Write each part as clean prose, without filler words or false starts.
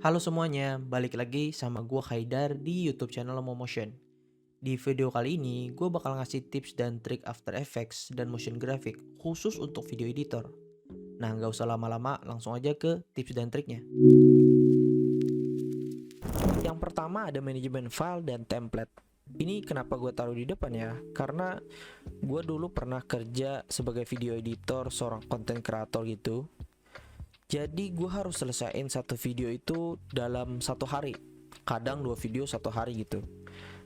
Halo semuanya, balik lagi sama gua Haidar di YouTube channel Momotion. Di video kali ini, gue bakal ngasih tips dan trik After Effects dan motion graphic khusus untuk video editor. Nah, nggak usah lama-lama, langsung aja ke tips dan triknya. Yang pertama ada manajemen file dan template. Ini kenapa gue taruh di depan ya? Karena gue dulu pernah kerja sebagai video editor, seorang content creator gitu. Jadi gue harus selesaiin satu video itu dalam satu hari. Kadang dua video satu hari gitu.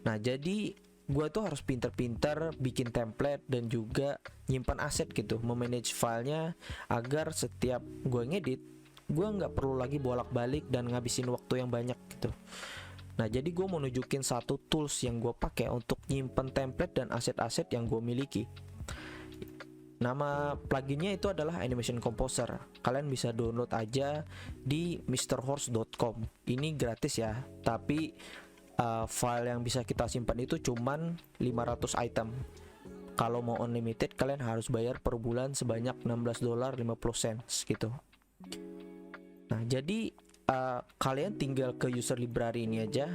Nah, jadi gue tuh harus pinter-pinter bikin template dan juga nyimpan aset gitu, memanage filenya agar setiap gue ngedit, gue nggak perlu lagi bolak-balik dan ngabisin waktu yang banyak gitu. Nah, jadi gue mau nunjukin satu tools yang gue pakai untuk nyimpan template dan aset-aset yang gue miliki. Nama pluginnya itu adalah Animation Composer. Kalian bisa download aja di mrhorse.com. Ini gratis ya, tapi file yang bisa kita simpan itu cuman 500 item. Kalau mau unlimited kalian harus bayar per bulan sebanyak $16.50 gitu. Nah, jadi kalian tinggal ke user library ini aja,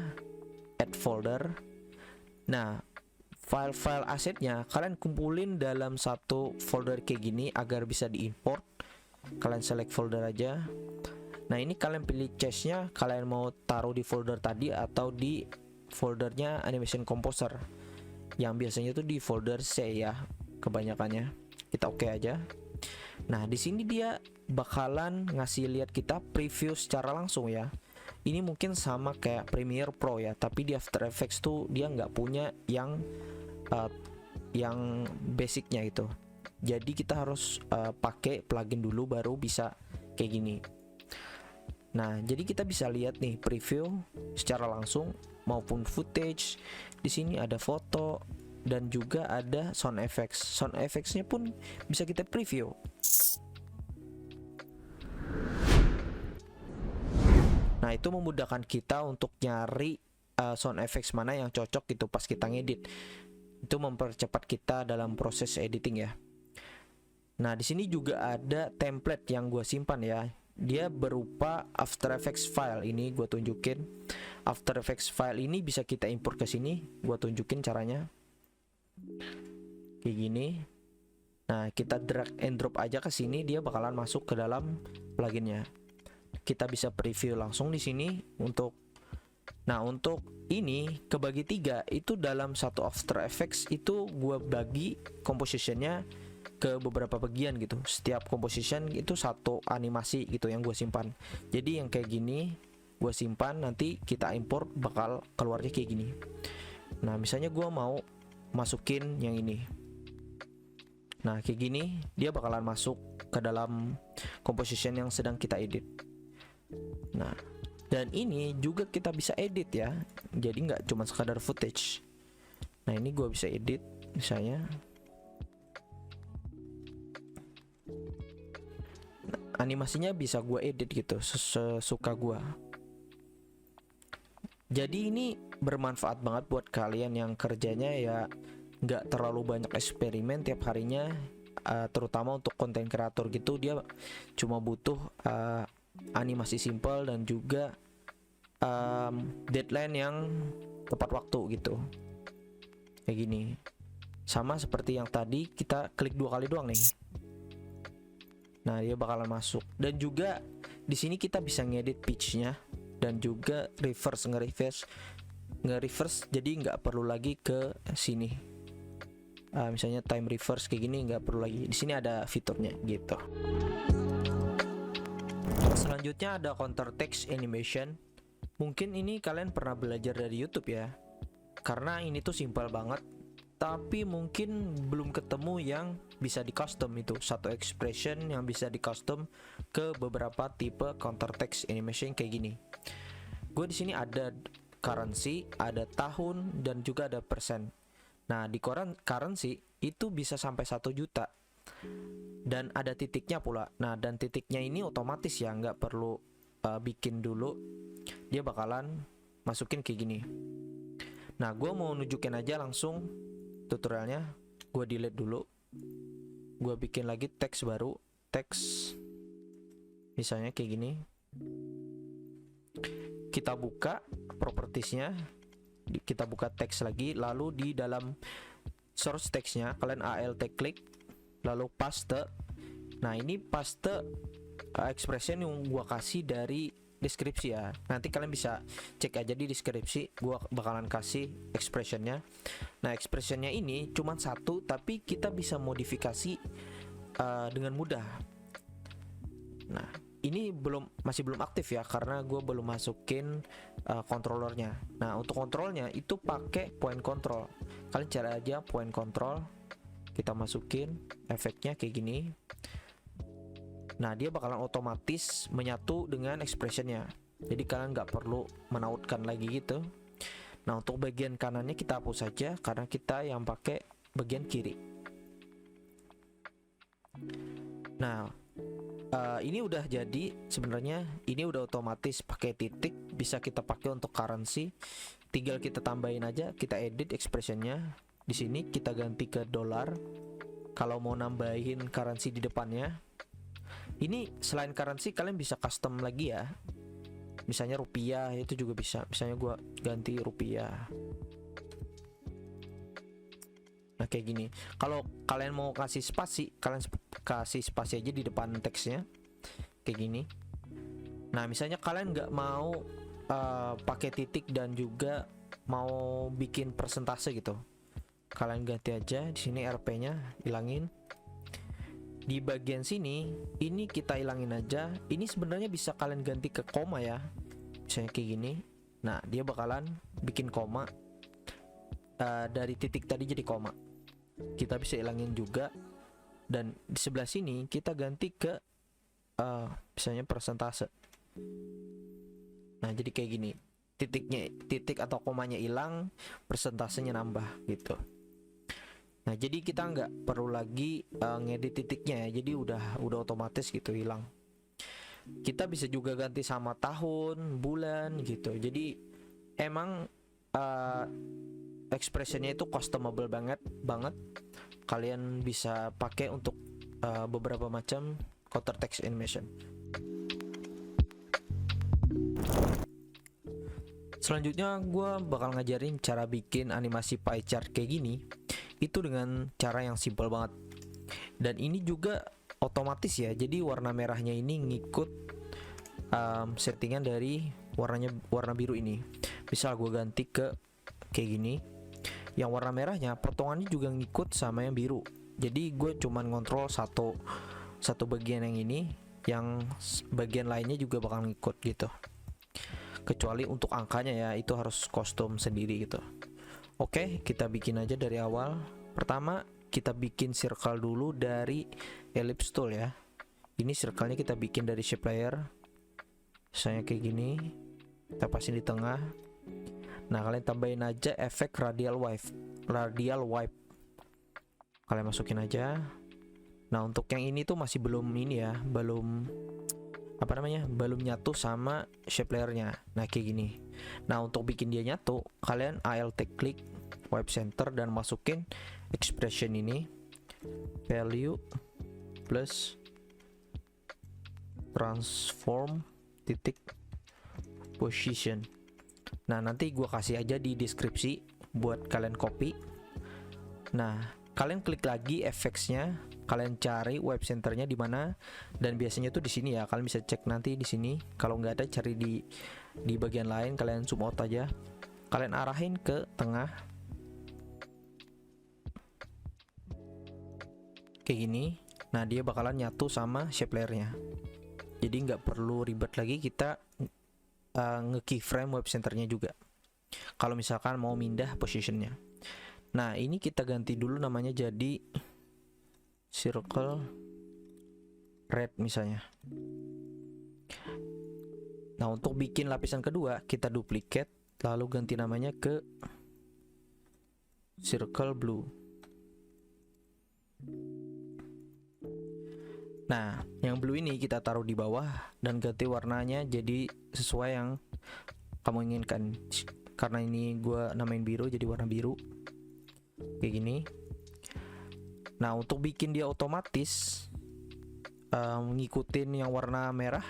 add folder. Nah, file-file asetnya kalian kumpulin dalam satu folder kayak gini agar bisa diimport. Kalian select folder aja. Nah, ini kalian pilih cache-nya, kalian mau taruh di folder tadi atau di foldernya Animation Composer. Yang biasanya itu di folder C ya, kebanyakannya. Kita oke aja. Nah, di sini dia bakalan ngasih lihat kita preview secara langsung ya. Ini mungkin sama kayak Premiere Pro ya, tapi di After Effects tuh dia nggak punya yang basicnya itu. Jadi kita harus pakai plugin dulu baru bisa kayak gini. Nah, jadi kita bisa lihat nih preview secara langsung maupun footage. Di sini ada foto dan juga ada sound effects. Sound effects-nya pun bisa kita preview. Nah, itu memudahkan kita untuk nyari sound effects mana yang cocok gitu pas kita ngedit. Itu mempercepat kita dalam proses editing ya. Nah, di sini juga ada template yang gue simpan ya. Dia berupa After Effects file. Ini gue tunjukin. After Effects file ini bisa kita import ke sini. Gue tunjukin caranya. Kayak gini. Nah, kita drag and drop aja ke sini, dia bakalan masuk ke dalam pluginnya. Kita bisa preview langsung di sini untuk. Nah, untuk ini kebagi tiga, itu dalam satu After Effects itu gue bagi compositionnya ke beberapa bagian gitu. Setiap composition itu satu animasi gitu yang gue simpan. Jadi yang kayak gini gue simpan, nanti kita import bakal keluarnya kayak gini. Nah, misalnya gue mau masukin yang ini. Nah, kayak gini dia bakalan masuk ke dalam composition yang sedang kita edit. Nah, dan ini juga kita bisa edit ya. Jadi nggak cuma sekadar footage. Nah, ini gue bisa edit misalnya. Nah, animasinya bisa gue edit gitu sesuka gue. Jadi ini bermanfaat banget buat kalian yang kerjanya ya nggak terlalu banyak eksperimen tiap harinya, terutama untuk konten kreator gitu. Dia cuma butuh animasi simple dan juga deadline yang tepat waktu gitu. Kayak gini. Sama seperti yang tadi, kita klik 2 kali doang nih. Nah, dia bakalan masuk. Dan juga di sini kita bisa ngedit pitch-nya dan juga nge-reverse. Jadi nggak perlu lagi ke sini. Misalnya time reverse kayak gini nggak perlu lagi. Di sini ada fiturnya gitu. Selanjutnya ada counter text animation. Mungkin ini kalian pernah belajar dari YouTube ya. Karena ini tuh simpel banget. Tapi mungkin belum ketemu yang bisa di custom itu. Satu expression yang bisa di custom ke beberapa tipe counter text animation kayak gini. Gue di sini ada currency, ada tahun, dan juga ada persen. Nah, di currency itu bisa sampai 1 juta. Dan ada titiknya pula. Nah, dan titiknya ini otomatis ya, nggak perlu bikin dulu. Dia bakalan masukin kayak gini. Nah, gue mau nunjukin aja langsung tutorialnya. Gue delete dulu. Gue bikin lagi teks baru. Teks misalnya kayak gini. kita buka propertiesnya, kita buka teks lagi, lalu di dalam source teksnya kalian alt klik, lalu paste. Nah ini paste expression yang gua kasih dari deskripsi ya. Nanti kalian bisa cek aja di deskripsi, gua bakalan kasih expressionnya. Nah expressionnya ini cuma satu, tapi kita bisa modifikasi dengan mudah. Nah ini masih belum aktif ya, karena gue belum masukin controllernya. Nah untuk kontrolnya itu pakai point control. Kalian cari aja point control, kita masukin efeknya kayak gini. Nah dia bakalan otomatis menyatu dengan expressionnya, jadi kalian nggak perlu menautkan lagi gitu. Nah untuk bagian kanannya kita hapus saja, karena kita yang pakai bagian kiri. Nah ini udah jadi sebenarnya, ini udah otomatis pakai titik, bisa kita pakai untuk currency. Tinggal kita tambahin aja, kita edit expressionnya. Di sini kita ganti ke dolar. Kalau mau nambahin currency di depannya, ini selain currency kalian bisa custom lagi ya. Misalnya rupiah itu juga bisa. Misalnya gua ganti rupiah. Nah kayak gini. Kalau kalian mau kasih spasi, kalian kasih spasi aja di depan teksnya kayak gini. Nah misalnya kalian nggak mau pakai titik dan juga mau bikin persentase gitu, kalian ganti aja di sini RP-nya hilangin. Di bagian sini ini kita hilangin aja. Ini sebenarnya bisa kalian ganti ke koma ya, misalnya kayak gini. Nah dia bakalan bikin koma, dari titik tadi jadi koma. Kita bisa hilangin juga. Dan di sebelah sini kita ganti ke misalnya persentase. Nah jadi kayak gini, titik atau komanya hilang, persentasenya nambah gitu. Nah jadi kita nggak perlu lagi ngedit titiknya ya, jadi udah otomatis gitu hilang. Kita bisa juga ganti sama tahun, bulan gitu. Jadi emang expressionnya itu customable banget. Kalian bisa pakai untuk beberapa macam counter text animation. Selanjutnya gue bakal ngajarin cara bikin animasi pie chart kayak gini. Itu dengan cara yang simple banget. Dan ini juga otomatis ya. Jadi warna merahnya ini ngikut settingan dari warna biru ini. Misal gue ganti ke kayak gini, yang warna merahnya potongannya juga ngikut sama yang biru. Jadi gue cuman ngontrol satu bagian yang ini, yang bagian lainnya juga bakal ngikut gitu. Kecuali untuk angkanya ya, itu harus custom sendiri gitu. Oke, kita bikin aja dari awal. Pertama kita bikin circle dulu dari ellipse tool ya. Ini circle-nya kita bikin dari shape layer, misalnya kayak gini. Kita pasin di tengah. Nah kalian tambahin aja efek radial wipe. Kalian masukin aja. Nah untuk yang ini tuh masih belum ini ya, belum nyatu sama shape layernya. Nah kayak gini. Nah untuk bikin dia nyatu, kalian alt klik wipe center dan masukin expression ini, value plus transform titik position. Nah nanti gua kasih aja di deskripsi buat kalian copy. Nah kalian klik lagi effects-nya, kalian cari web centernya di mana, dan biasanya tuh di sini ya. Kalian bisa cek nanti di sini. Kalau nggak ada, cari di bagian lain. Kalian zoom out aja. Kalian arahin ke tengah kayak gini. Nah dia bakalan nyatu sama shape layer-nya. Jadi nggak perlu ribet lagi kita nge-keyframe web centernya juga kalau misalkan mau mindah positionnya. Nah ini kita ganti dulu namanya jadi circle red misalnya. Nah untuk bikin lapisan kedua kita duplicate lalu ganti namanya ke circle blue. Nah yang blue ini kita taruh di bawah dan ganti warnanya jadi sesuai yang kamu inginkan. Karena ini gue namain biru, jadi warna biru kayak gini. Nah untuk bikin dia otomatis ngikutin yang warna merah,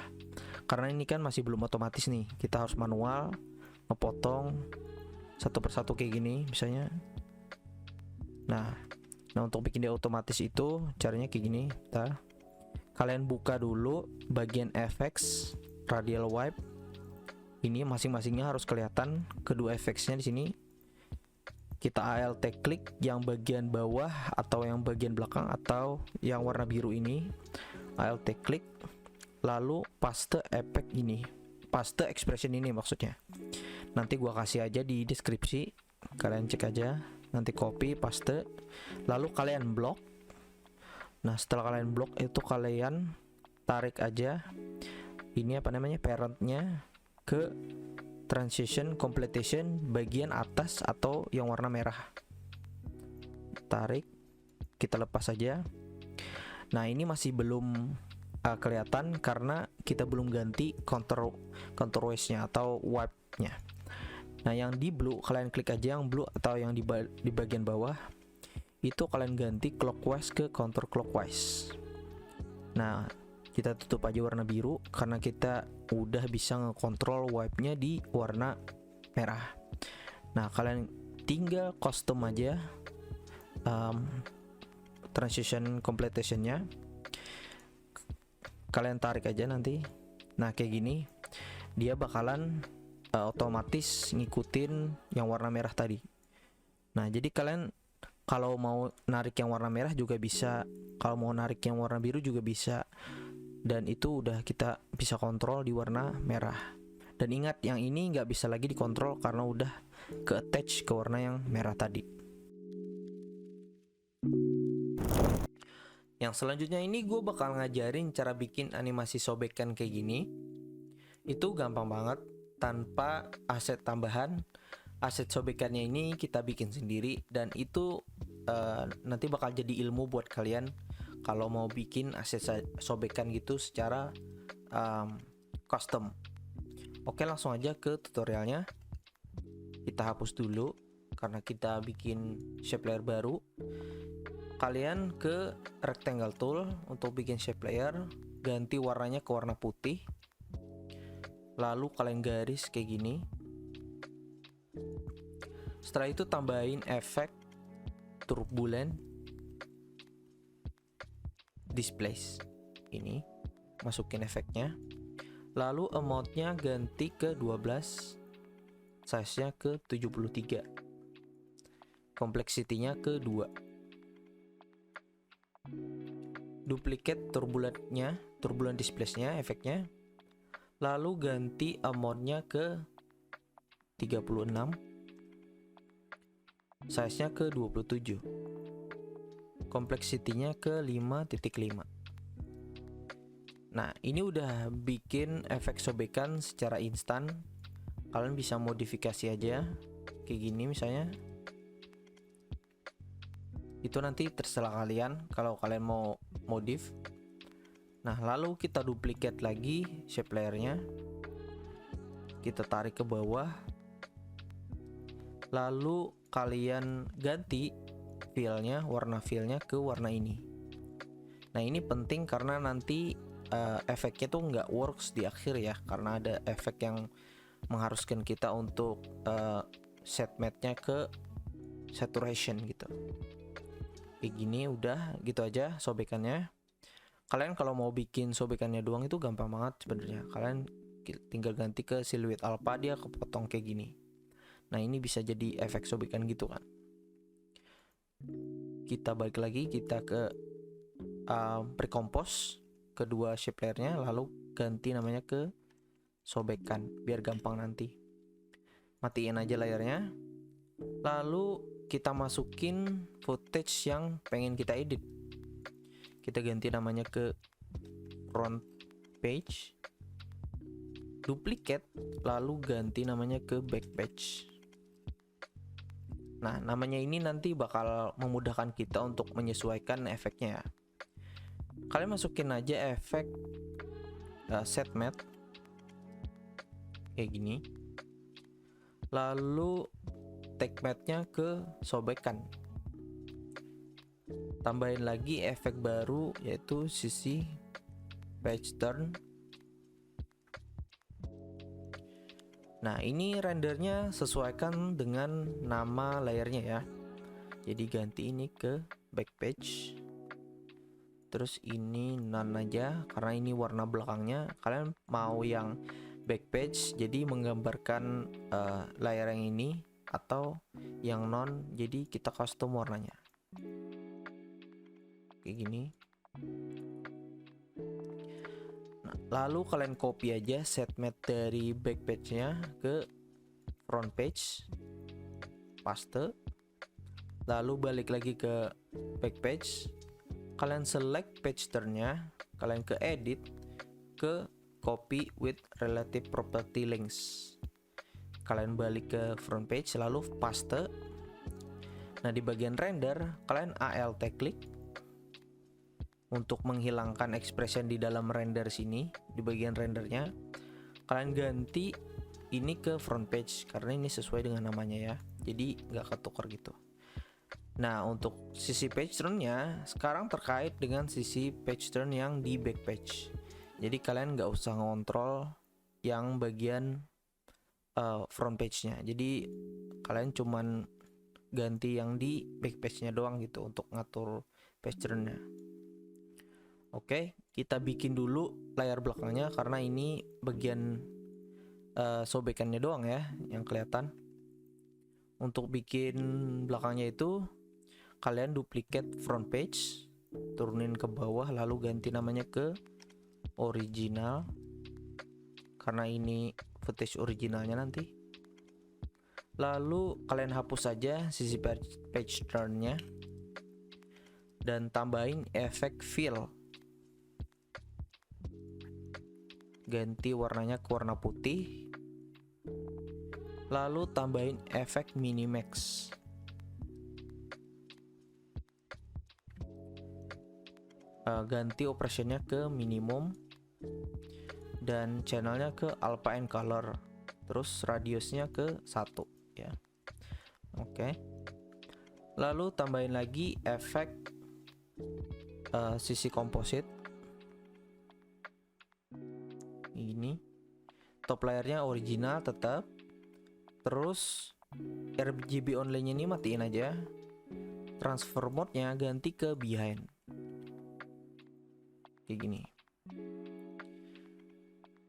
karena ini kan masih belum otomatis nih, kita harus manual ngepotong satu persatu kayak gini misalnya. Nah untuk bikin dia otomatis itu caranya kayak gini. Kalian buka dulu bagian effects radial wipe. Ini masing-masingnya harus kelihatan kedua effectsnya di sini. Kita alt klik yang bagian bawah atau yang bagian belakang atau yang warna biru ini. Alt klik, lalu paste efek ini, paste expression ini maksudnya. Nanti gua kasih aja di deskripsi, kalian cek aja. Nanti copy paste, lalu kalian blok. Nah setelah kalian blok itu kalian tarik aja ini apa namanya parentnya ke transition completion bagian atas atau yang warna merah. Tarik, kita lepas saja. Nah ini masih belum kelihatan karena kita belum ganti counter waste-nya atau wipe-nya. Nah yang di blue kalian klik aja yang blue, atau yang di bagian bawah itu kalian ganti clockwise ke counter clockwise. Nah kita tutup aja warna biru karena kita udah bisa ngekontrol wipe-nya di warna merah. Nah kalian tinggal custom aja transition completion-nya, kalian tarik aja nanti. Nah kayak gini dia bakalan otomatis ngikutin yang warna merah tadi. Nah jadi kalian kalau mau narik yang warna merah juga bisa, kalau mau narik yang warna biru juga bisa, dan itu udah kita bisa kontrol di warna merah. Dan ingat yang ini nggak bisa lagi dikontrol karena udah ke attach ke warna yang merah tadi. Yang selanjutnya ini gue bakal ngajarin cara bikin animasi sobekan kayak gini. Itu gampang banget, tanpa aset tambahan. Aset sobekannya ini kita bikin sendiri, dan itu nanti bakal jadi ilmu buat kalian kalau mau bikin aset sobekan gitu secara custom. Oke langsung aja ke tutorialnya. Kita hapus dulu karena kita bikin shape layer baru. Kalian ke rectangle tool untuk bikin shape layer, ganti warnanya ke warna putih, lalu kalian garis kayak gini. Setelah itu tambahin efek turbulent displace ini, masukin efeknya, lalu amount-nya ganti ke 12, size-nya ke 73, complexity-nya ke 2, duplicate turbulent displace-nya, efeknya, lalu ganti amount-nya ke 36, size-nya ke 27, complexity-nya ke 5.5. Nah ini udah bikin efek sobekan secara instan. Kalian bisa modifikasi aja kayak gini misalnya. Itu nanti terserah kalian kalau kalian mau modif. Nah lalu kita duplicate lagi shape layernya, kita tarik ke bawah, lalu kalian ganti warna fillnya ke warna ini. Nah ini penting karena nanti efeknya tuh nggak works di akhir ya, karena ada efek yang mengharuskan kita untuk set matte-nya ke saturation gitu. Kayak gini udah gitu aja sobekannya. Kalian kalau mau bikin sobekannya doang itu gampang banget sebenarnya. Kalian tinggal ganti ke silhouette alpha, dia kepotong kayak gini. Nah ini bisa jadi efek sobekan gitu kan. Kita balik lagi, kita ke pre-compose kedua shape layernya, lalu ganti namanya ke sobekan biar gampang nanti. Matiin aja layernya, lalu kita masukin footage yang pengen kita edit. Kita ganti namanya ke front page, duplicate, lalu ganti namanya ke back page. Nah namanya ini nanti bakal memudahkan kita untuk menyesuaikan efeknya ya. Kalian masukin aja efek set matte kayak gini, lalu take matte-nya ke sobekan. Tambahin lagi efek baru yaitu sisi page turn. Nah, ini rendernya sesuaikan dengan nama layernya ya. Jadi ganti ini ke backpage. Terus ini none aja karena ini warna belakangnya. Kalian mau yang backpage jadi menggambarkan layar yang ini, atau yang non jadi kita custom warnanya. Kayak gini. Nah, lalu kalian copy aja set matte dari backpage-nya ke front page, paste, lalu balik lagi ke backpage, kalian select page turn-nya, kalian ke edit, ke copy with relative property links, kalian balik ke front page lalu paste. Nah, di bagian render kalian alt klik untuk menghilangkan expression di dalam render sini. Di bagian rendernya kalian ganti ini ke front page karena ini sesuai dengan namanya ya, jadi nggak ketukar gitu. Nah, untuk sisi page turn-nya sekarang terkait dengan sisi page turn yang di back page. Jadi kalian nggak usah ngontrol yang bagian front page-nya. Jadi kalian cuman ganti yang di back page-nya doang gitu untuk ngatur page turn-nya. Oke, kita bikin dulu layar belakangnya karena ini bagian sobekannya doang ya yang kelihatan. Untuk bikin belakangnya itu kalian duplicate front page, turunin ke bawah lalu ganti namanya ke original karena ini footage originalnya nanti. Lalu kalian hapus saja sisi page turn-nya dan tambahin efek fill. Ganti warnanya ke warna putih. Lalu tambahin efek minimax. Ganti operationnya ke minimum dan channelnya ke alpha and color, terus radiusnya ke 1 ya. Oke. Lalu tambahin lagi efek sisi komposit ini. Top layernya original tetap, terus RGB only-nya ini matiin aja. Transfer mode-nya ganti ke behind kayak gini.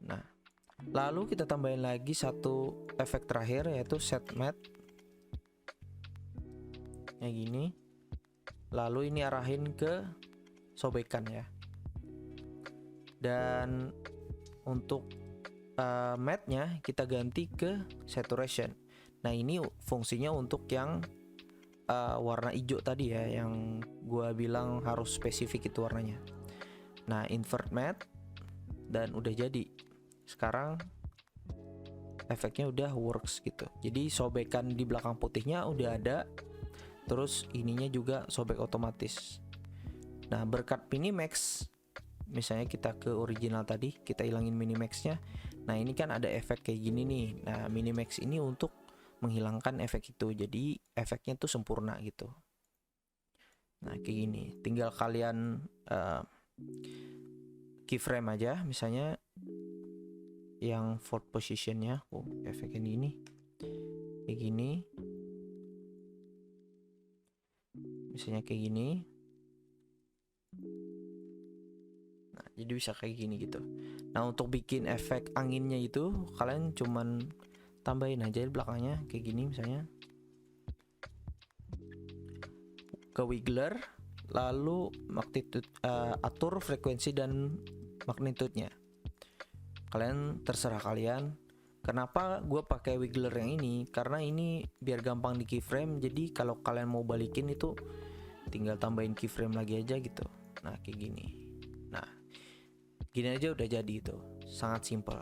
Nah, lalu kita tambahin lagi satu efek terakhir yaitu set matte kayak gini. Lalu ini arahin ke sobekan ya. Dan untuk matte-nya kita ganti ke saturation. Nah, ini fungsinya untuk yang warna hijau tadi ya, yang gua bilang harus spesifik itu warnanya. Nah, invert matte dan udah jadi. Sekarang efeknya udah works gitu. Jadi sobekan di belakang putihnya udah ada, terus ininya juga sobek otomatis. Nah, berkat minimax, misalnya kita ke original tadi, kita hilangin minimaxnya. Nah, ini kan ada efek kayak gini nih. Nah, minimax ini untuk menghilangkan efek itu, jadi efeknya tuh sempurna gitu. Nah, kayak gini. Tinggal kalian keyframe aja, misalnya yang fourth positionnya. Oh, efeknya ini kayak gini. Misalnya kayak gini. Nah, jadi bisa kayak gini gitu. Nah, untuk bikin efek anginnya itu kalian cuman tambahin aja di belakangnya kayak gini misalnya. Ke wiggler, lalu magnitude, atur frekuensi dan magnitude-nya. Kalian terserah kalian. Kenapa gue pakai wiggler yang ini? Karena ini biar gampang di keyframe. Jadi kalau kalian mau balikin itu tinggal tambahin keyframe lagi aja gitu. Nah, kayak gini. Nah, gini aja udah jadi itu. Sangat simpel.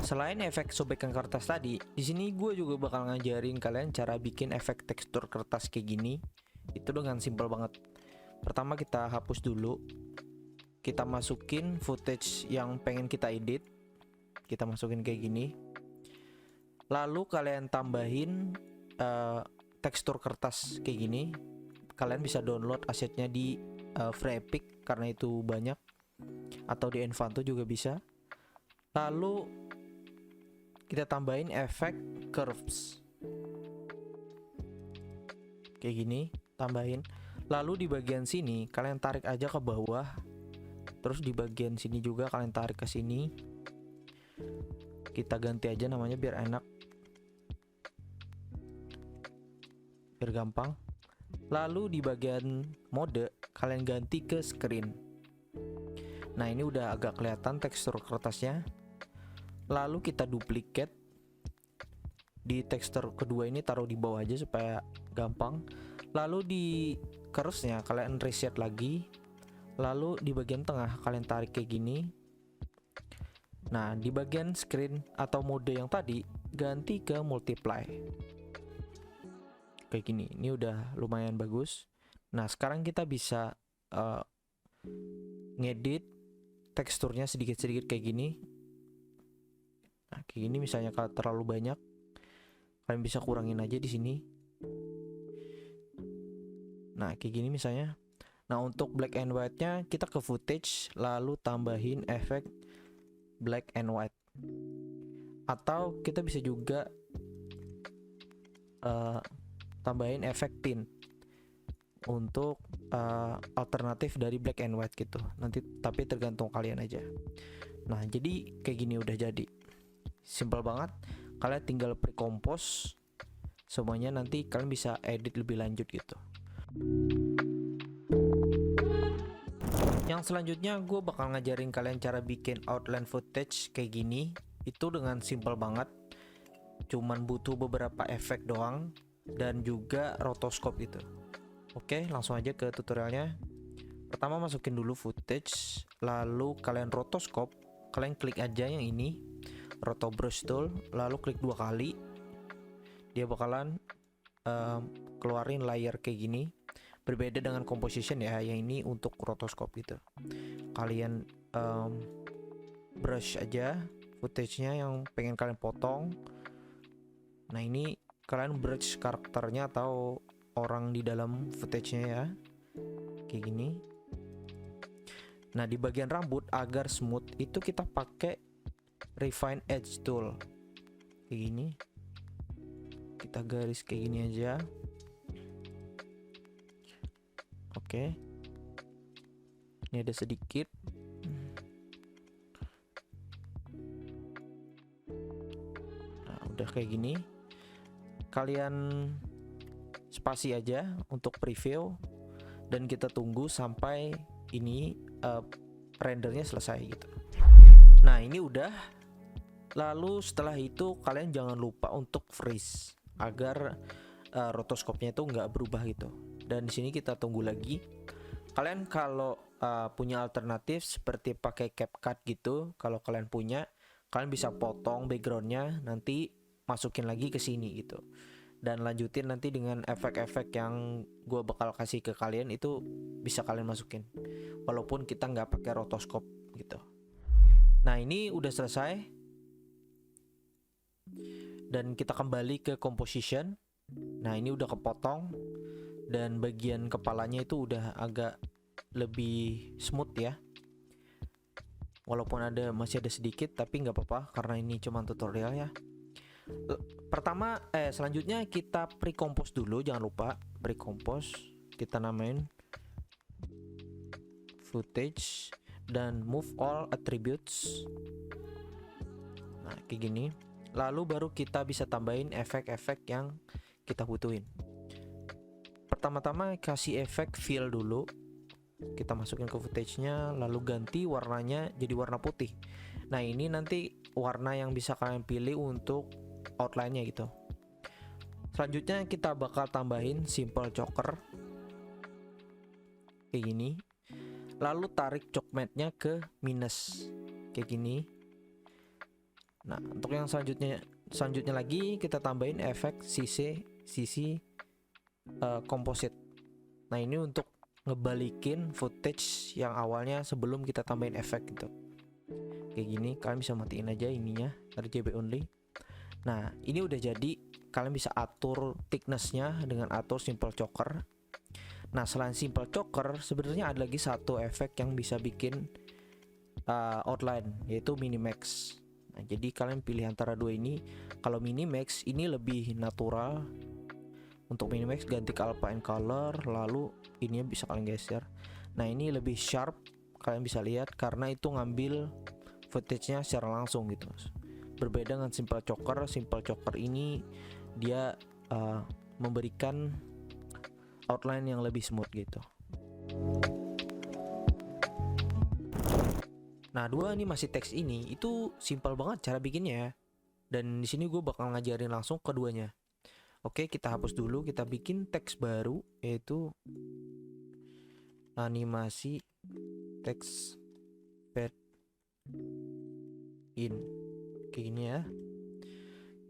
Selain efek sobekan kertas tadi, di sini gue juga bakal ngajarin kalian cara bikin efek tekstur kertas kayak gini. Itu dengan simpel banget. Pertama kita hapus dulu. Kita masukin footage yang pengen kita edit. Kita masukin kayak gini. Lalu kalian tambahin tekstur kertas kayak gini. Kalian bisa download asetnya di Free Epic karena itu banyak, atau di Envato juga bisa. Lalu kita tambahin efek curves kayak gini, tambahin. Lalu di bagian sini kalian tarik aja ke bawah, terus di bagian sini juga kalian tarik ke sini. Kita ganti aja namanya biar enak, biar gampang. Lalu di bagian mode kalian ganti ke screen. Nah, ini udah agak kelihatan tekstur kertasnya. Lalu kita duplicate di tekstur kedua ini, taruh di bawah aja supaya gampang. Lalu di curvesnya kalian reset lagi. Lalu di bagian tengah kalian tarik kayak gini. Nah, di bagian screen atau mode yang tadi ganti ke multiply kayak gini. Ini udah lumayan bagus. Nah, sekarang kita bisa ngedit teksturnya sedikit-sedikit kayak gini. Nah, kayak gini misalnya kalau terlalu banyak, kalian bisa kurangin aja di sini. Nah, kayak gini misalnya. Nah, untuk black and white-nya kita ke footage, lalu tambahin efek black and white. Atau kita bisa juga tambahin efek tint untuk alternatif dari black and white gitu. Nanti tapi tergantung kalian aja. Nah, jadi kayak gini udah jadi. Simple banget. Kalian tinggal pre-compose semuanya, nanti kalian bisa edit lebih lanjut gitu. Yang selanjutnya gue bakal ngajarin kalian cara bikin outline footage kayak gini. Itu dengan simple banget, cuman butuh beberapa efek doang dan juga rotoscope gitu. Oke, langsung aja ke tutorialnya. Pertama masukin dulu footage, lalu kalian rotoscope. Kalian klik aja yang ini, roto brush tool, lalu klik 2 kali. Dia bakalan keluarin layer kayak gini. Berbeda dengan composition ya, yang ini untuk rotoscope gitu. Kalian brush aja footage-nya yang pengen kalian potong. Nah, ini kalian brush karakternya atau orang di dalam footage-nya ya, kayak gini. Nah, di bagian rambut agar smooth itu kita pakai refine edge tool kayak gini. Kita garis kayak gini aja. Oke, ini ada sedikit. Nah, udah kayak gini. Kalian spasi aja untuk preview dan kita tunggu sampai ini rendernya selesai gitu. Nah, ini udah. Lalu setelah itu kalian jangan lupa untuk freeze agar rotoscope-nya itu nggak berubah gitu. Dan di sini kita tunggu lagi. Kalian kalau punya alternatif seperti pakai CapCut gitu, kalau kalian punya, kalian bisa potong backgroundnya, nanti masukin lagi ke sini gitu. Dan lanjutin nanti dengan efek-efek yang gue bakal kasih ke kalian, itu bisa kalian masukin walaupun kita nggak pakai rotoscope gitu. Nah, ini udah selesai dan kita kembali ke composition. Nah, ini udah kepotong dan bagian kepalanya itu udah agak lebih smooth ya, walaupun masih ada sedikit, tapi nggak apa-apa karena ini cuma tutorial ya. Selanjutnya kita pre-compose dulu, jangan lupa pre-compose. Kita namain footage dan move all attributes. Nah, kayak gini. Lalu baru kita bisa tambahin efek-efek yang kita butuhin. Pertama-tama kasih efek fill dulu. Kita masukin ke footage-nya, lalu ganti warnanya jadi warna putih. Nah, ini nanti warna yang bisa kalian pilih untuk outline-nya gitu. Selanjutnya kita bakal tambahin simple choker kayak gini. Lalu tarik choke matte-nya ke minus kayak gini. Nah, untuk yang selanjutnya lagi kita tambahin efek sisi composite. Nah, ini untuk ngebalikin footage yang awalnya sebelum kita tambahin efek gitu. Kayak gini, kalian bisa matiin aja ininya, RGB only. Nah, ini udah jadi. Kalian bisa atur thickness-nya dengan atur simple choker. Nah, selain simple choker, sebenarnya ada lagi satu efek yang bisa bikin outline, yaitu minimax. Nah, jadi kalian pilih antara dua ini. Kalau Minimax ini lebih natural. Untuk Minimax ganti ke Alpha and Color, lalu ini bisa kalian geser. Nah, ini lebih sharp, kalian bisa lihat karena itu ngambil footage-nya secara langsung gitu. Berbeda dengan Simple Choker. Simple Choker ini dia memberikan outline yang lebih smooth gitu. Nah, dua animasi teks ini itu simpel banget cara bikinnya ya. Dan di sini gue bakal ngajarin langsung keduanya. Oke, kita hapus dulu, kita bikin teks baru yaitu animasi teks fade in. Kayak gini ya.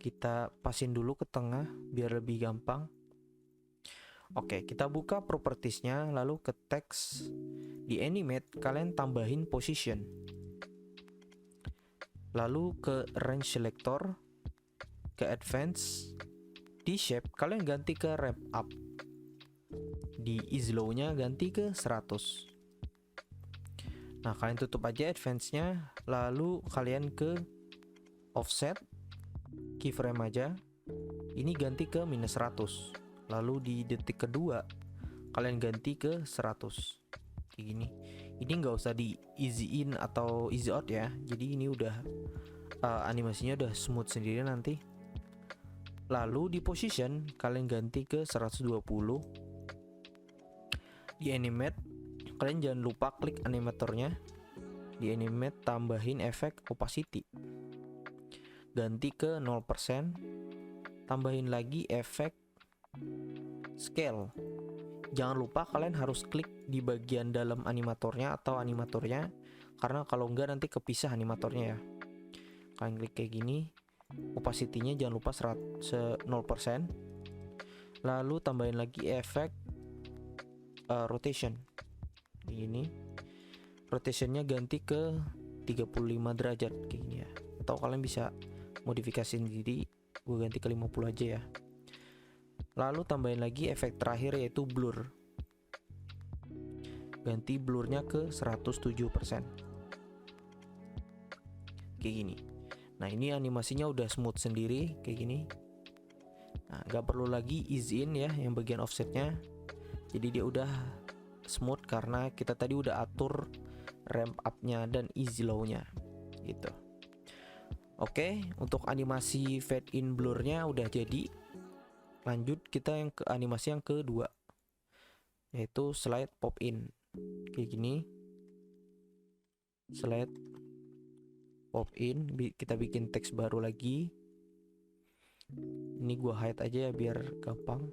Kita pasin dulu ke tengah biar lebih gampang. Oke, kita buka propertiesnya, lalu ke teks, di animate kalian tambahin position, lalu ke range selector, ke advance, di shape kalian ganti ke ramp up, di ease low nya ganti ke 100. Nah, kalian tutup aja advance nya, lalu kalian ke offset, keyframe aja, ini ganti ke minus 100. Lalu di detik kedua kalian ganti ke 100 kayak gini. Ini nggak usah di easy in atau easy out ya, jadi ini udah animasinya udah smooth sendiri nanti. Lalu di position kalian ganti ke 120. Di animate kalian jangan lupa klik animatornya, di animate tambahin efek opacity, ganti ke 0%, tambahin lagi efek scale. Jangan lupa kalian harus klik di bagian dalam animatornya atau animatornya, karena kalau enggak nanti kepisah animatornya ya. Kalian klik kayak gini, opacity-nya jangan lupa 0%. Lalu tambahin lagi efek rotation. Ini rotationnya ganti ke 35 derajat kayak gini ya. Atau kalian bisa modifikasi sendiri, gue ganti ke 50 aja ya. Lalu tambahin lagi efek terakhir yaitu blur. Ganti blurnya ke 107%. Kayak gini. Nah, ini animasinya udah smooth sendiri kayak gini. Nah, gak perlu lagi ease in ya yang bagian offsetnya. Jadi dia udah smooth karena kita tadi udah atur ramp up-nya dan easy low-nya gitu. Oke, untuk animasi fade in blurnya udah jadi. Lanjut kita yang ke animasi yang kedua, yaitu slide pop in. Kayak gini, slide pop in, kita bikin teks baru lagi. Ini gua hide aja ya biar gampang.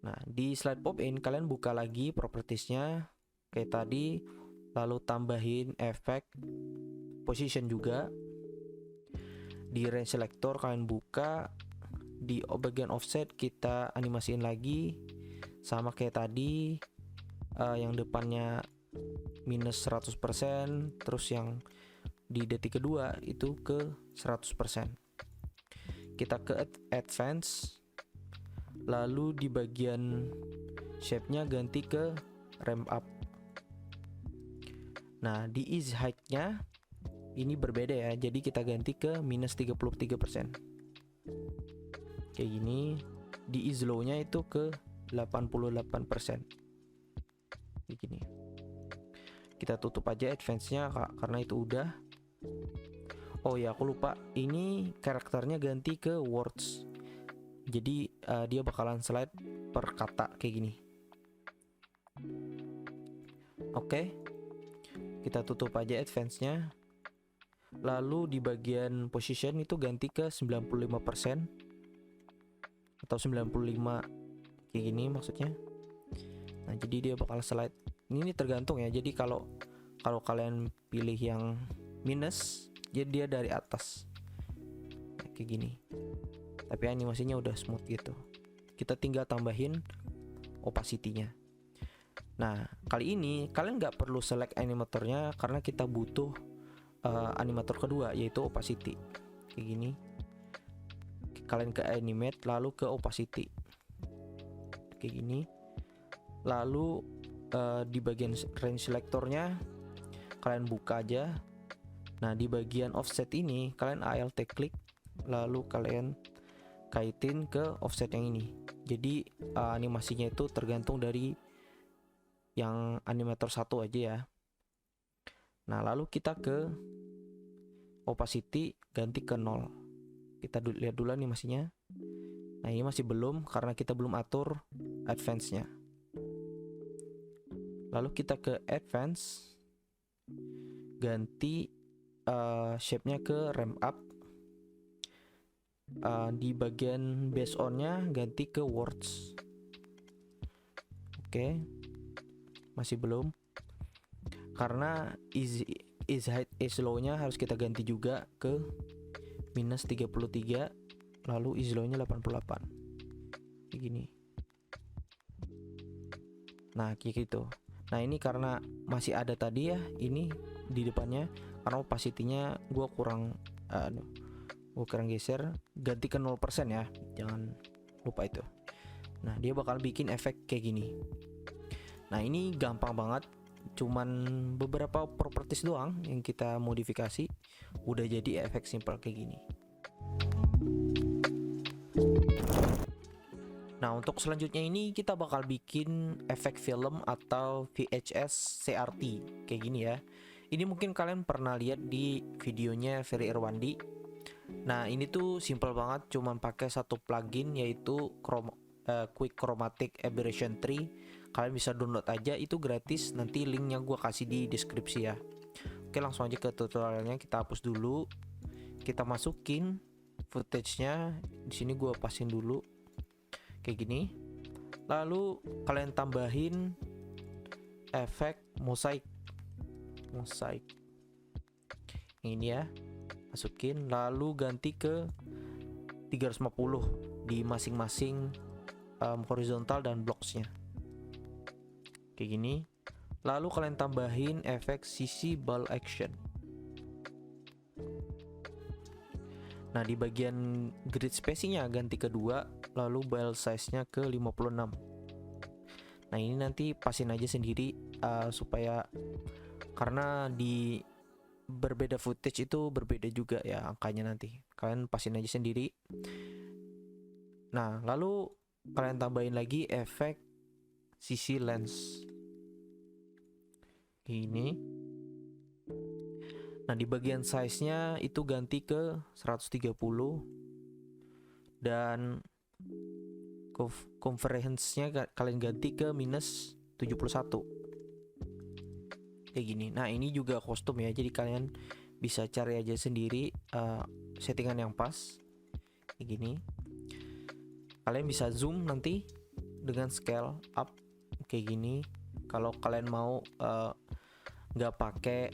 Nah, di slide pop in kalian buka lagi propertiesnya kayak tadi, lalu tambahin efek position juga. Di range selector kalian buka, di bagian offset kita animasiin lagi sama kayak tadi, yang depannya minus 100%, terus yang di detik kedua itu ke 100%. Kita ke advance, lalu di bagian shape-nya ganti ke ramp up. Nah, di ease height-nya ini berbeda ya, jadi kita ganti ke minus 33%. Kayak gini. Di ease low-nya itu ke 88%. Kayak gini. Kita tutup aja advance-nya karena itu udah. Oh ya, aku lupa, ini karakternya ganti ke words. Jadi dia bakalan slide per kata kayak gini. Oke. Kita tutup aja advance-nya. Lalu di bagian position itu ganti ke 95% atau 95 kayak gini maksudnya. Nah, jadi dia bakal slide. Ini tergantung ya. Jadi kalau kalian pilih yang minus, jadi dia dari atas. Nah, kayak gini. Tapi animasinya udah smooth gitu. Kita tinggal tambahin opacity-nya. Nah, kali ini kalian nggak perlu select animatornya karena kita butuh animator kedua yaitu opacity. Kayak gini. Kalian ke animate lalu ke opacity. Kayak gini. Lalu di bagian range selectornya kalian buka aja, Nah, di bagian offset ini kalian alt klik, lalu kalian kaitin ke offset yang ini. Jadi animasinya itu tergantung dari yang animator satu aja ya. Nah, lalu kita ke opacity ganti ke 0. Kita lihat dulu animasinya. Nah, ini masih belum karena kita belum atur advance-nya. Lalu kita ke advance, ganti shape-nya ke ramp up. Di bagian base on-nya ganti ke words. Oke. Masih belum. Karena is height is low-nya harus kita ganti juga ke minus 33, lalu is low-nya 88. Kayak gini. Nah, kayak gitu. Nah, ini karena masih ada tadi ya, ini di depannya, karena opacity-nya gue kurang geser, ganti ke 0% ya, jangan lupa itu. Nah, dia bakal bikin efek kayak gini. Nah, ini gampang banget, cuman beberapa properties doang yang kita modifikasi, udah jadi efek simple kayak gini. Nah, untuk selanjutnya ini kita bakal bikin efek film atau VHS CRT kayak gini ya. Ini mungkin kalian pernah lihat di videonya Ferry Irwandi. Nah, ini tuh simple banget, cuman pakai satu plugin yaitu Quick Chromatic Aberration Tree. Kalian bisa download aja, itu gratis. Nanti linknya gue kasih di deskripsi ya. Oke, langsung aja ke tutorialnya. Kita hapus dulu. Kita masukin footage-nya. Di sini gue pasin dulu kayak gini. Lalu kalian tambahin efek mosaik ini ya, masukin, lalu ganti ke 350 di masing-masing horizontal dan blocksnya kayak gini. Lalu kalian tambahin efek CC ball action. Nah, di bagian grid spacing-nya ganti ke 2, lalu ball size-nya ke 56. Nah, ini nanti pasin aja sendiri supaya, karena di berbeda footage itu berbeda juga ya angkanya, nanti kalian pasin aja sendiri. Nah, lalu kalian tambahin lagi efek CC lens ini. Nah, di bagian size-nya itu ganti ke 130 dan convergence-nya kalian ganti ke minus 71 kayak gini. Nah, ini juga kostum ya, jadi kalian bisa cari aja sendiri settingan yang pas kayak gini. Kalian bisa zoom nanti dengan scale up kayak gini. Kalau kalian mau nggak pakai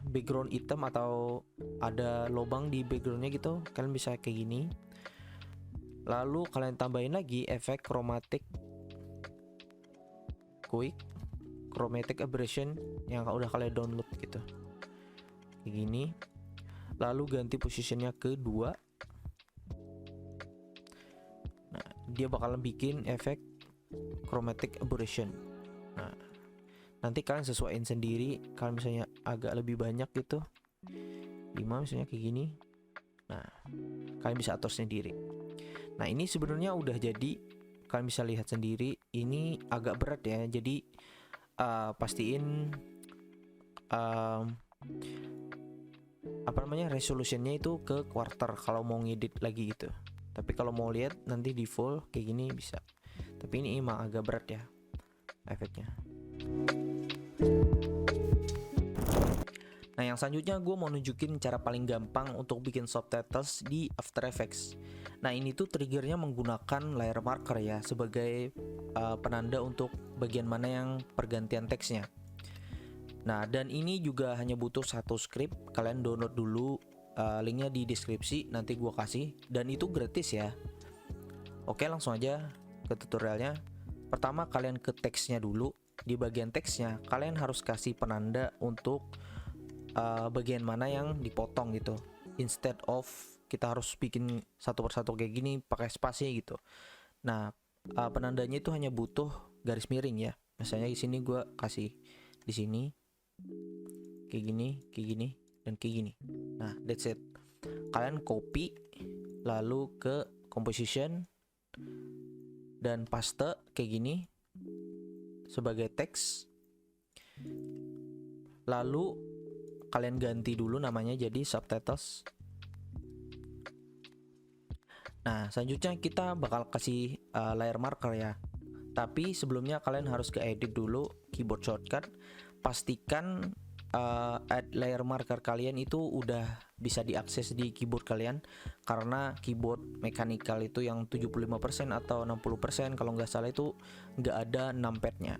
background hitam atau ada lubang di backgroundnya gitu, kalian bisa kayak gini. Lalu kalian tambahin lagi efek quick chromatic aberration yang udah kalian download gitu kayak gini. Lalu ganti positionnya ke 2. Nah, dia bakalan bikin efek chromatic aberration. Nah, nanti kalian sesuaiin sendiri. Kalian misalnya agak lebih banyak gitu, 5 misalnya kayak gini. Nah, kalian bisa atur sendiri. Nah, ini sebenarnya udah jadi, kalian bisa lihat sendiri. Ini agak berat ya, jadi pastiin resolutionnya itu ke quarter kalau mau ngedit lagi gitu. Tapi kalau mau lihat nanti di full kayak gini bisa. Tapi ini emang agak berat ya efeknya. Nah, yang selanjutnya gue mau nunjukin cara paling gampang untuk bikin subtitles di After Effects. Nah, ini tuh triggernya menggunakan layer marker ya, sebagai penanda untuk bagian mana yang pergantian teksnya. Nah, dan ini juga hanya butuh satu script. Kalian download dulu, linknya di deskripsi, nanti gue kasih. Dan itu gratis ya. Oke, langsung aja ke tutorialnya. Pertama, kalian ke teksnya dulu. Di bagian teksnya kalian harus kasih penanda untuk bagian mana yang dipotong gitu. Instead of kita harus bikin satu persatu kayak gini pakai spasi gitu. Nah, penandanya itu hanya butuh garis miring ya. Misalnya di sini gue kasih di sini kayak gini, dan kayak gini. Nah, that's it. Kalian copy lalu ke composition dan paste kayak gini sebagai teks. Lalu kalian ganti dulu namanya jadi subtitles. Nah, selanjutnya kita bakal kasih layer marker ya. Tapi sebelumnya kalian harus ke edit dulu keyboard shortcut. Pastikan add layer marker kalian itu udah bisa diakses di keyboard kalian, karena keyboard mechanical itu yang 75% atau 60% kalau nggak salah itu nggak ada numpadnya.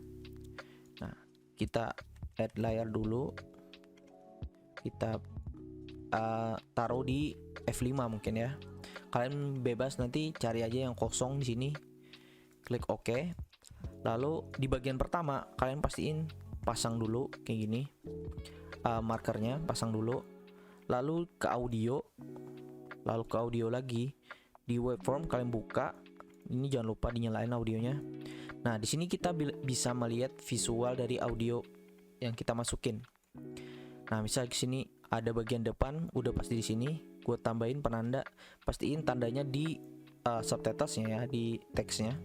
Nah, kita add layer dulu, kita taruh di F5 mungkin ya. Kalian bebas nanti cari aja yang kosong di sini, klik OK. Lalu di bagian pertama kalian pastiin pasang dulu kayak gini, markernya pasang dulu. Lalu ke audio, lagi di waveform kalian buka. Ini jangan lupa dinyalain audionya. Nah, di sini kita bisa melihat visual dari audio yang kita masukin. Nah, misal di sini ada bagian depan, udah pasti di sini. Gue tambahin penanda, pastiin tandanya di subtitlesnya ya, di teksnya.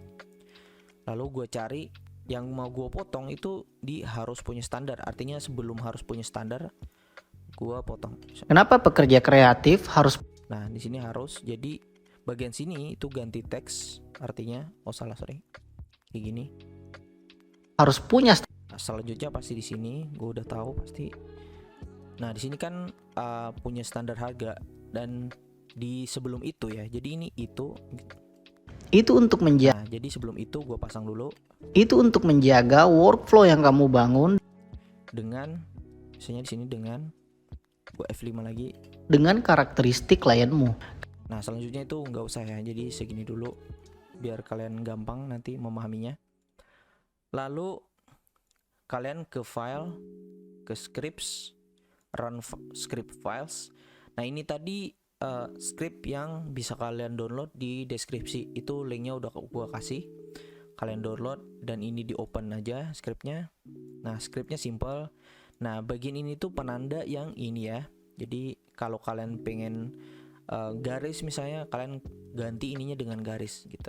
Lalu gue cari yang mau gue potong itu di harus punya standar. Artinya sebelum harus punya standar, gue potong. Kenapa pekerja kreatif harus? Nah, di sini harus. Jadi bagian sini itu ganti teks. Artinya, sorry. Kayak gini. Harus punya. Nah, selanjutnya pasti di sini, gue udah tahu pasti. Nah, di sini kan punya standar harga, dan di sebelum itu ya. Jadi ini itu untuk menjaga. Nah, jadi sebelum itu gue pasang dulu. Itu untuk menjaga workflow yang kamu bangun dengan misalnya di sini dengan gue F5 lagi dengan karakteristik klienmu. Nah, selanjutnya itu nggak usah ya. Jadi segini dulu biar kalian gampang nanti memahaminya. Lalu kalian ke file, ke scripts, run script files. Nah, ini tadi script yang bisa kalian download di deskripsi. Itu linknya udah gua kasih. Kalian download dan ini di open aja scriptnya. Nah, scriptnya simple. Nah, bagian ini tuh penanda yang ini ya. Jadi kalau kalian pengen garis misalnya, kalian ganti ininya dengan garis gitu.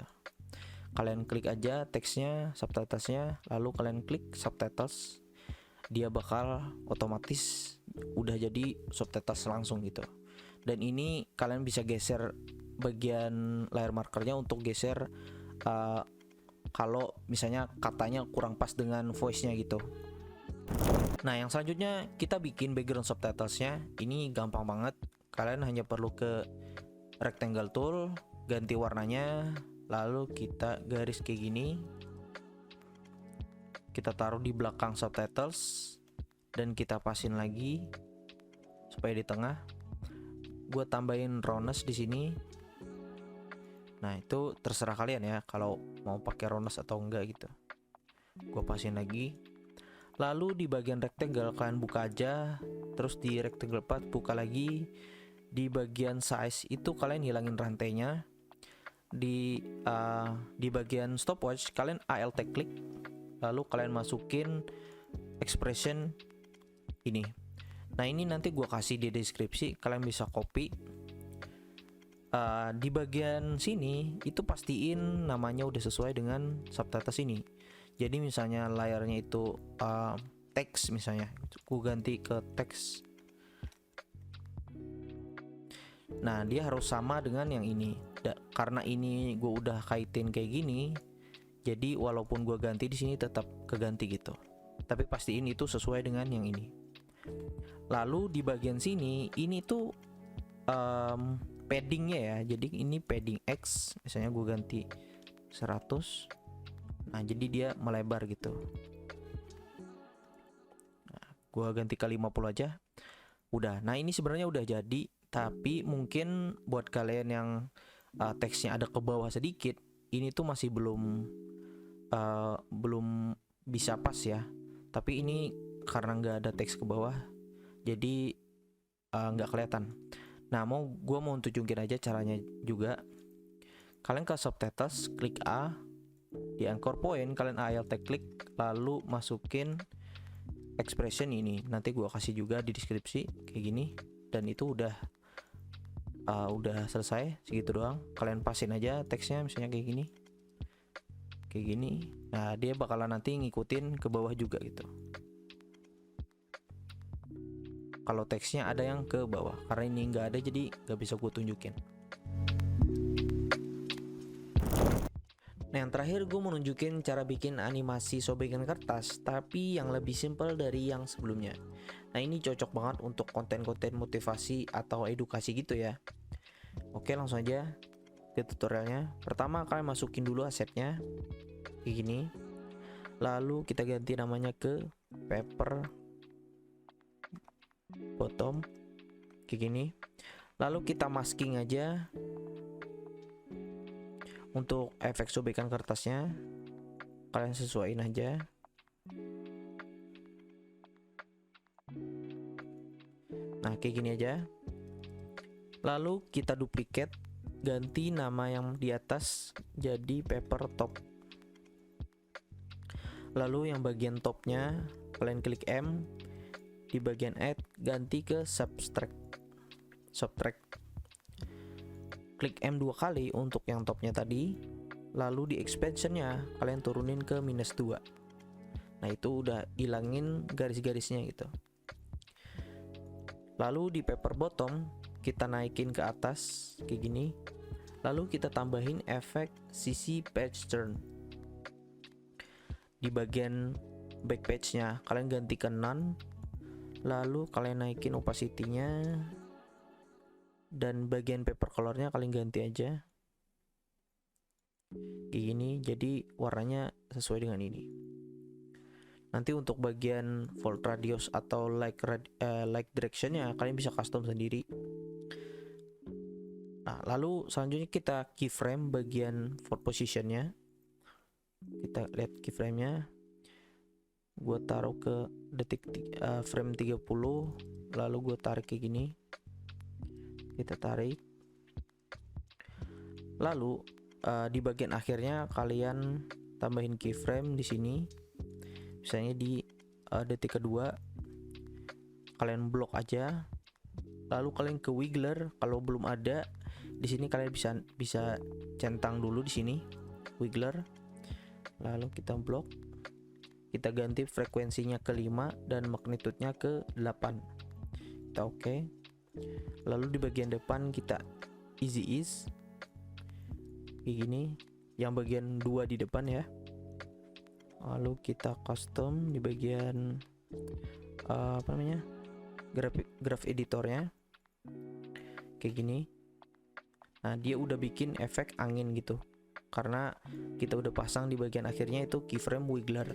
Kalian klik aja teksnya, subtitlesnya, lalu kalian klik subtitles. Dia bakal otomatis udah jadi subtitles langsung gitu. Dan ini kalian bisa geser bagian layer markernya untuk geser kalau misalnya katanya kurang pas dengan voice-nya gitu. Nah, yang selanjutnya kita bikin background subtitlesnya. Ini gampang banget. Kalian hanya perlu ke rectangle tool, ganti warnanya, lalu kita garis kayak gini. Kita taruh di belakang subtitles dan kita pasin lagi supaya di tengah. Gue tambahin roughness di sini. Nah, itu terserah kalian ya kalau mau pakai roughness atau enggak gitu. Gue pasin lagi. Lalu di bagian rectangle kalian buka aja, terus di rectangle part buka lagi. Di bagian size itu kalian hilangin rantainya. Di bagian stopwatch kalian Alt klik, lalu kalian masukin expression ini. Nah, ini nanti gue kasih di deskripsi, kalian bisa copy. Di bagian sini itu pastiin namanya udah sesuai dengan subtitles ini. Jadi misalnya layarnya itu teks misalnya, gue ganti ke teks. Nah, dia harus sama dengan yang ini. Karena ini gue udah kaitin kayak gini, jadi walaupun gue ganti di sini tetap keganti gitu. Tapi pastiin itu sesuai dengan yang ini. Lalu di bagian sini ini tuh paddingnya ya. Jadi ini padding X, misalnya gue ganti 100. Nah, jadi dia melebar gitu. Nah, gue ganti ke 50 aja. Udah. Nah, ini sebenarnya udah jadi, tapi mungkin buat kalian yang teksnya ada ke bawah sedikit, ini tuh masih belum bisa pas ya. Tapi ini karena nggak ada teks ke bawah, jadi nggak kelihatan. Nah, gue mau tunjukin aja caranya juga. Kalian ke subtitles, klik A, di anchor point kalian Alt klik, lalu masukin expression ini nanti gue kasih juga di deskripsi kayak gini, dan itu udah selesai segitu doang. Kalian pasin aja teksnya misalnya kayak gini. Nah dia bakalan nanti ngikutin ke bawah juga gitu. Kalau teksnya ada yang ke bawah, karena ini nggak ada jadi nggak bisa gue tunjukin. Nah yang terakhir gue mau nunjukin cara bikin animasi sobekan kertas tapi yang lebih simpel dari yang sebelumnya. Nah ini cocok banget untuk konten-konten motivasi atau edukasi gitu ya. Oke langsung aja ke tutorialnya. Pertama kalian masukin dulu asetnya kayak gini. Lalu kita ganti namanya ke paper bottom kayak gini. Lalu kita masking aja untuk efek sobekan kertasnya, kalian sesuaiin aja. Nah kayak gini aja. Lalu kita duplicate, ganti nama yang di atas jadi paper top. Lalu yang bagian topnya kalian klik M, di bagian add ganti ke subtract. Klik M 2 kali untuk yang topnya tadi. Lalu di expansionnya kalian turunin ke -2. Nah itu udah hilangin garis-garisnya gitu. Lalu di paper bottom kita naikin ke atas kayak gini. Lalu kita tambahin efek sisi page turn. Di bagian back page-nya kalian ganti ke none. Lalu kalian naikin opacity-nya, dan bagian paper color-nya kalian ganti aja kayak gini, jadi warnanya sesuai dengan ini. Nanti untuk bagian fold radius atau like direction-nya kalian bisa custom sendiri. Nah lalu selanjutnya kita keyframe bagian fold position-nya. Kita lihat keyframe-nya, gue taruh ke frame 30, lalu gue tarik kayak gini. Kita tarik. Lalu di bagian akhirnya kalian tambahin keyframe di sini. Misalnya di detik kedua kalian blok aja. Lalu kalian ke wiggler, kalau belum ada di sini kalian bisa centang dulu di sini wiggler. Lalu kita blok. Kita ganti frekuensinya ke 5 dan magnitude-nya ke 8. Kita oke. Lalu di bagian depan kita easy ease kayak gini, yang bagian 2 di depan ya. Lalu kita custom di bagian graph editornya kayak gini. Nah dia udah bikin efek angin gitu karena kita udah pasang di bagian akhirnya itu keyframe wiggler.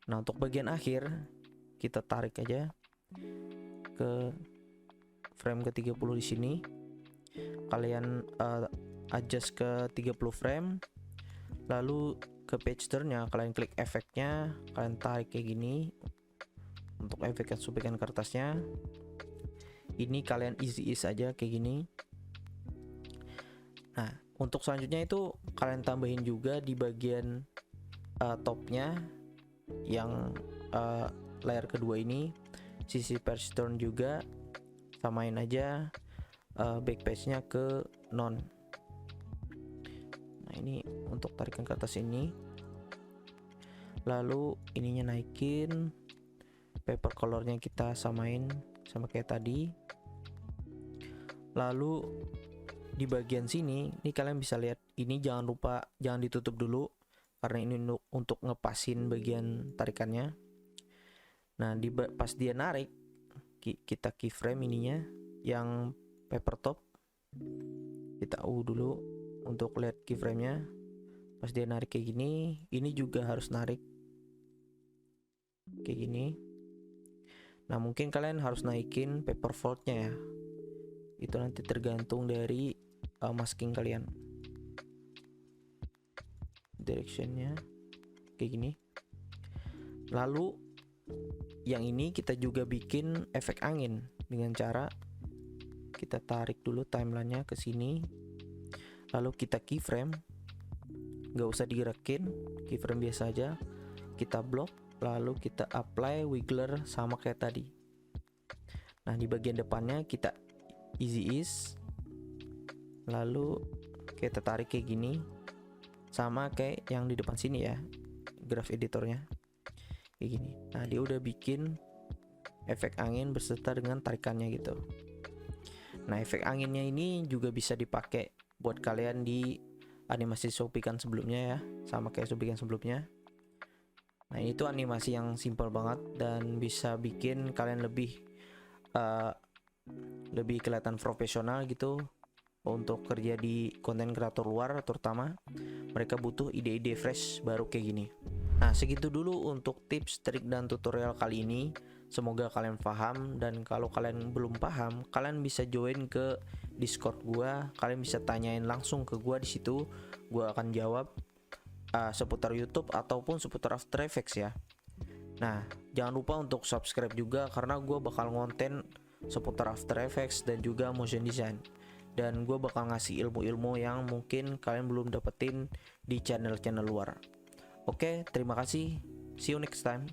Nah untuk bagian akhir kita tarik aja ke frame ke 30 di sini. Kalian adjust ke 30 frame. Lalu ke page turn-nya kalian klik efeknya, kalian tarik kayak gini untuk efek sobekan kertasnya. Ini kalian easy ease aja kayak gini. Nah untuk selanjutnya itu kalian tambahin juga di bagian topnya yang layer kedua ini sisi page turn juga, samain aja back page-nya ke none. Nah ini untuk tarikan ke atas ini. Lalu ininya naikin, paper color-nya kita samain sama kayak tadi. Lalu di bagian sini ini kalian bisa lihat, ini jangan lupa jangan ditutup dulu karena ini untuk ngepasin bagian tarikannya. Nah pas dia narik kita keyframe ininya yang paper top, kita dulu untuk lihat keyframe-nya. Pas dia narik kayak gini, ini juga harus narik kayak gini. Nah mungkin kalian harus naikin paper fold-nya ya, itu nanti tergantung dari masking kalian. Direction-nya kayak gini. Lalu yang ini kita juga bikin efek angin dengan cara kita tarik dulu timelinenya ke sini, lalu kita keyframe, nggak usah digerakin, keyframe biasa aja, kita blok, lalu kita apply wiggler sama kayak tadi. Nah, di bagian depannya kita easy ease, lalu kita tarik kayak gini, sama kayak yang di depan sini ya, graph editornya kayak gini. Nah, dia udah bikin efek angin beserta dengan tarikannya gitu. Nah, efek anginnya ini juga bisa dipakai buat kalian di animasi sopikan sebelumnya ya, sama kayak sopikan sebelumnya. Nah, ini tuh animasi yang simple banget dan bisa bikin kalian lebih kelihatan profesional gitu untuk kerja di konten kreator luar, terutama mereka butuh ide-ide fresh baru kayak gini. Nah, segitu dulu untuk tips, trik, dan tutorial kali ini. Semoga kalian paham, dan kalau kalian belum paham, kalian bisa join ke Discord gua. Kalian bisa tanyain langsung ke gua di situ. Gua akan jawab seputar YouTube ataupun seputar After Effects ya. Nah, jangan lupa untuk subscribe juga karena gua bakal ngonten seputar After Effects dan juga motion design. Dan gue bakal ngasih ilmu-ilmu yang mungkin kalian belum dapetin di channel-channel luar. Oke, terima kasih. See you next time.